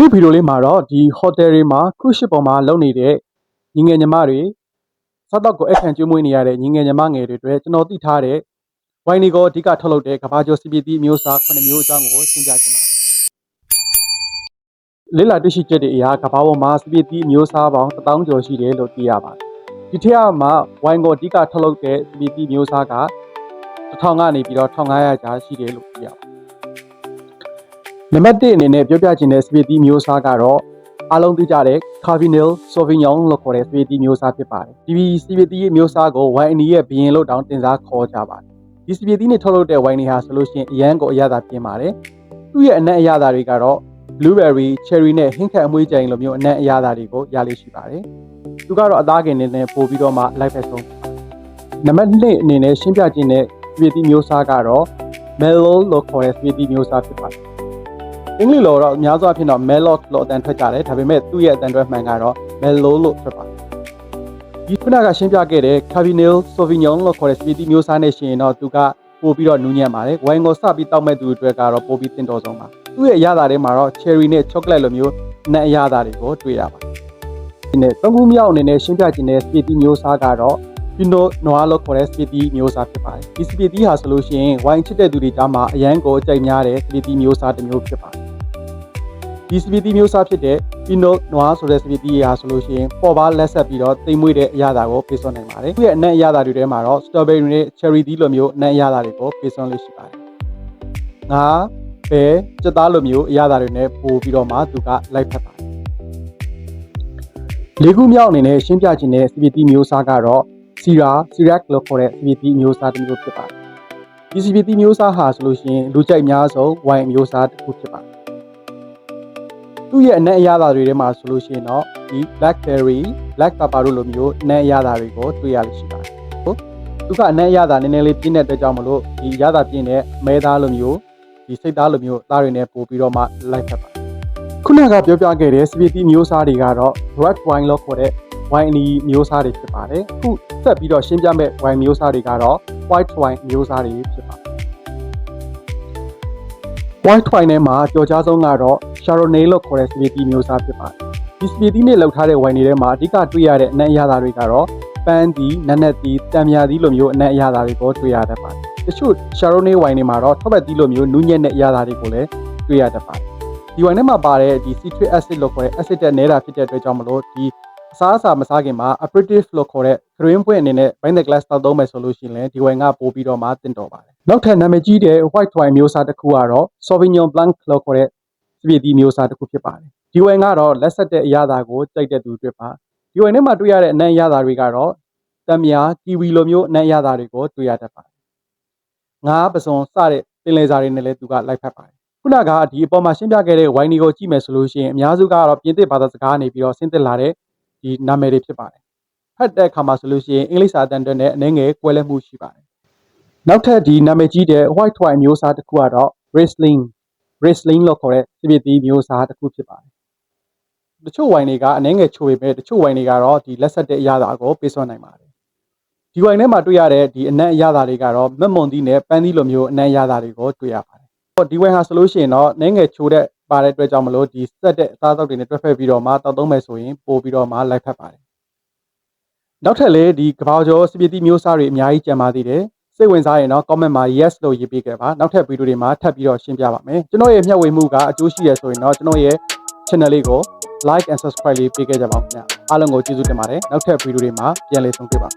ဒီဗီဒီယိုလေးမှာတော့ဒီဟိုတယ်တွေမှာခရုရှစ်ပေါ်မှာလုံနေတဲ့ညီငယ်ညီမတွေစားတော့ကိုအခန့်ကျွေးမွေးနေရတဲ့ညီငယ်ညီမငယ်တွေအတွက်ကျွန်တော်သိထားတဲ့ဝိုင်းဒီကိုအဓိကထုတ်လုပ်တဲ့ကဘာကျော်စီပီတီမျိုးစား9မျိုးအကြောင်းကိုရှင်းပြချင်ပါတယ်။လေးလာတွေ့ရှိချက်တွေအရကဘာပေါ်မှာစီပီတီမျိုးစားပေါင်း1000ကျော်ရှိတယ်လို့သိရပါတယ်။ဒီထက်မှာဝိုင်းကိုအဓိကထုတ်လုပ်တဲ့စီပီတီမျိုးစားက1000ကနေပြီးတော့1500ကျားရှိတယ်လို့သိရပါတယ်။နံပါတ်1အနေနဲ့ပြောပြချင်တဲ့စပီတီမျိုးစားကတော့အားလုံးသိကြတဲ့ Cabernet Sauvignon လို့ခေါ်တဲ့စပီတီမျိုးစားဖြစ်ပါတယ်။ဒီစပီတီမျိုးစားကိုဝိုင်အနီရဲ့ဘရင်လို့တောင်တင်စားခေါ်ကြပါတယ်။ဒီစပီတီနဲ့ထုတ်လုပ်တဲ့ဝိုင်တွေဟာဆိုလို့ရှိရင်အရန်ကိုအရသာပြင်းပါတယ်။သူ့ရဲ့အနက်အရသာတွေကတော့ blueberry, cherry နဲ့ဟင်းခတ်အမွှေးကြိုင်လိုမျိုးအနက်အရသာတွေကိုရလေးရှိပါတယ်။သူကတော့အသားကင်နဲ့ပို့ပြီးတော့မှလိုက်ဖက်ဆုံး။နံပါတ်2အနေနဲ့ရှင်းပြခြင်းတဲ့စပီတီမျိုးစားကတော့ Merlot လို့ခေါ်တဲ့စပီတီမျိုးစားဖြစ်ပါတယ်။အင်္ဂလိပ်လိုတော့အများစုအဖြစ်တော့ Merlot လို့အတန်ထွက်ကြတယ်ဒါပေမဲ့သူ့ရဲ့အတန်ထွက်မှန်ကတော့ Merlot လို့ထွက်ပါတယ်ဒီခုနကရှင်းပြခဲ့တဲ့ Cabernet Sauvignon လို့ခေါ်တဲ့စပီတီမျိုးစားနဲ့ရှင်တော့သူကပို့ပြီးတော့နူးညံ့ပါတယ်ဝိုင်ကိုစပြီးတောက်မဲ့သူတွေအတွက်ကတော့ပို့ပြီးတင်တော်ဆုံးပါသူ့ရဲ့အရသာတွေမှာတော့ cherry နဲ့ chocolate လိုမျိုးနက်အရသာတွေကိုတွေ့ရပါတယ်ဒီနေ့သုံးခုမြောက်အနေနဲ့ရှင်းပြခြင်းတဲ့စပီတီမျိုးစားကတော့Pinot Noir လို့ခေါ်တဲ့စပီတီမျိုးစားဖြစ်ပါတယ်ဒီစပီတီဟာဆိုလို့ရှိရင်ဝိုင်ချစ်တဲ့သူတွေကြားမှာအရန်ကိုအကြိုက်များတဲ့စပီတီမျိုးစားတစ်မျိုးဖြစ်ပါတယ်ဒီစပီတီမျိုးစားဖြစ်တဲ့ Pinot Noir ဆိုတဲ့စပီတီရာဆိုလို့ရှိရင်ပေါ်ပါလက်ဆက်ပြီးတော့တိမ်မွေ့တဲ့အရာသာကိုပေးစွမ်းနိုင်ပါတယ်။သူ့ရဲ့အနက်အရာသာတွေထဲမှာတော့ strawberry နဲ့ cherry တီးလိုမျိုးအနက်အရာသာတွေကိုပေးစွမ်းလေးရှိပါတယ်။ငါပဲစက်သားလိုမျိုးအရာသာတွေနဲ့ပို့ပြီးတော့မှသူကလိုက်ဖက်ပါတယ်။လေးခုမြောက်အနေနဲ့ရှင်းပြခြင်းတဲ့စပီတီမျိုးစားကတော့ Syrah လို့ခေါ်တဲ့စပီတီမျိုးစားတစ်မျိုးဖြစ်ပါတယ်။ဒီစပီတီမျိုးစားဟာဆိုလို့ရှိရင်လူကြိုက်များဆုံးဝိုင်မျိုးစားတစ်ခုဖြစ်ပါတယ်သူ့ရဲ့အနက်အရသာတွေထဲမှာဆိုလို့ရှိရင်တော့ဒီ blackberry, black pepper တို့လိုမျိုးအနက်အရသာတွေကိုတွေ့ရလို့ရှိပါတယ်။ဟုတ်သူကအနက်အရသာနည်းနည်းလေးပြင်းတဲ့အတွက်ကြောင့်မလို့ဒီအရသာပြင်းတဲ့မဲသားလိုမျိုးဒီစိတ်သားလိုမျိုးသားတွေနဲ့ပို့ပြီးတော့မှလိုက်ဖက်ပါတယ်။ခုနကပြောပြခဲ့တဲ့စပီတီမျိုးစားတွေကတော့ red wine လို့ခေါ်တဲ့ဝိုင်အနီမျိုးစားတွေဖြစ်ပါတယ်။အခုဆက်ပြီးတော့ရှင်းပြမယ့်ဝိုင်မျိုးစားတွေကတော့ white wine မျိုးစားတွေဖြစ်ပါတယ်white wine နဲ့မှာကြော်ကြားဆုံးကတော့ Chardonnay လို့ခေါ်တဲ့စပီတီမျိုးစားဖြစ်ပါတယ်။ဒီစပီတီနဲ့လောက်ထားတဲ့ wine တွေထဲမှာအဓိကတွေ့ရတဲ့အနက်အရသာတွေကတော့ပန်းသီး၊နက်နက်သီး၊တံမြာသီးလိုမျိုးအနက်အရသာတွေကိုတွေ့ရတတ်ပါတယ်။တချို့ Chardonnay wine တွေမှာတော့ထောပတ်သီးလိုမျိုးနူးညံ့တဲ့အရသာတွေကိုလည်းတွေ့ရတတ်ပါတယ်။ဒီ wine ထဲမှာပါတဲ့ဒီ citric acid လို့ခေါ်တဲ့ acid တက်နဲတာဖြစ်တဲ့အတွက်ကြောင့်မလို့ဒီအစားအစာမစားခင်မှာ aperitif လို့ခေါ်တဲ့ green ပွင့်အနေနဲ့ wine glass တောက်သုံးမယ်ဆိုလို့ရှိရင်လည်းဒီ wine ကပို့ပြီးတော့မှတင်တော်ပါတယ်။နောက်ထပ်နာမည်ကြီးတဲ့ white wine မျိုးစားတစ်ခုကတော့ Sauvignon Blanc လို့ခေါ်တဲ့စပီတီမျိုးစားတစ်ခုဖြစ်ပါတယ်။ဒီ wine ကတော့လက်ဆက်တဲ့အရသာကိုကြိုက်တဲ့သူတွေပါ။ဒီ wine ထဲမှာတွေ့ရတဲ့အနက်အရသာတွေကတော့တံမြာ kiwi လိုမျိုးအနက်အရသာတွေကိုတွေ့ရတတ်ပါတယ်။ငါးပစွန်စတဲ့ပင်လယ်စာတွေနဲ့လည်းသူကလိုက်ဖက်ပါတယ်။ခုနကဒီအပေါ်မှာရှင်းပြခဲ့တဲ့ wine တွေကိုကြည့်မယ်ဆိုလို့ရှိရင်အများစုကတော့ပြင်သစ်ဘာသာစကားနေပြီးတော့ဆင်းသက်လာတဲ့ဒီနာမည်တွေဖြစ်ပါတယ်။ဖတ်တဲ့အခါမှာဆိုလို့ရှိရင်အင်္ဂလိပ်စာအတန်အတွက်နဲ့အနည်းငယ်ကွဲလွဲမှုရှိပါတယ်။နောက်ထပ်ဒီနာမည်ကြီးတဲ့ white wine မျိုးစားတစ်ခုကတော့ Riesling လို့ခေါ်တဲ့စပီတီမျိုးစားတစ်ခုဖြစ်ပါတယ်။တချို့ wine တွေကအနည်းငယ်ချိုပေမဲ့တချို့ wine တွေကတော့ဒီလက်ဆက်တဲ့အရသာကိုပေးစွမ်းနိုင်ပါတယ်။ဒီ wine ထဲမှာတွေ့ရတဲ့ဒီအနက်အရသာတွေကတော့မက်မွန်သီးနဲ့ပန်းသီးလိုမျိုးအနက်အရသာတွေကိုတွေ့ရပါတယ်။ဒီ wine ဟာဆိုလို့ရှိရင်တော့အနည်းငယ်ချိုတဲ့ပါတဲ့အတွက်ကြောင့်မလို့ဒီစက်တဲ့အသားအသောက်တွေနဲ့တွဲဖက်ပြီးတော့မှတောက်သုံးမယ်ဆိုရင်ပို့ပြီးတော့မှလိုက်ဖက်ပါတယ်။နောက်ထပ်လည်းဒီကဘာကျော်စပီတီမျိုးစားတွေအများကြီးကြံပါသေးတယ်။စိတ်ဝင်စားရင်တော့ comment မှာ yes လို့ရေးပေးခဲ့ပါနောက်ထပ်ဗီဒီယိုတွေမှာထပ်ပြီးတော့ရှင်းပြပါမယ်ကျွန်တော်ရဲ့မျှဝေမှုကအကျိုးရှိရဆိုရင်တော့ကျွန်တော်ရဲ့ channel လေးကို like and subscribe လေးပေးခဲ့ကြပါဦးခင်ဗျအားလုံးကိုကျေးဇူးတင်ပါတယ်နောက်ထပ်ဗီဒီယိုတွေမှာပြန်လည်ဆုံတွေ့ပါ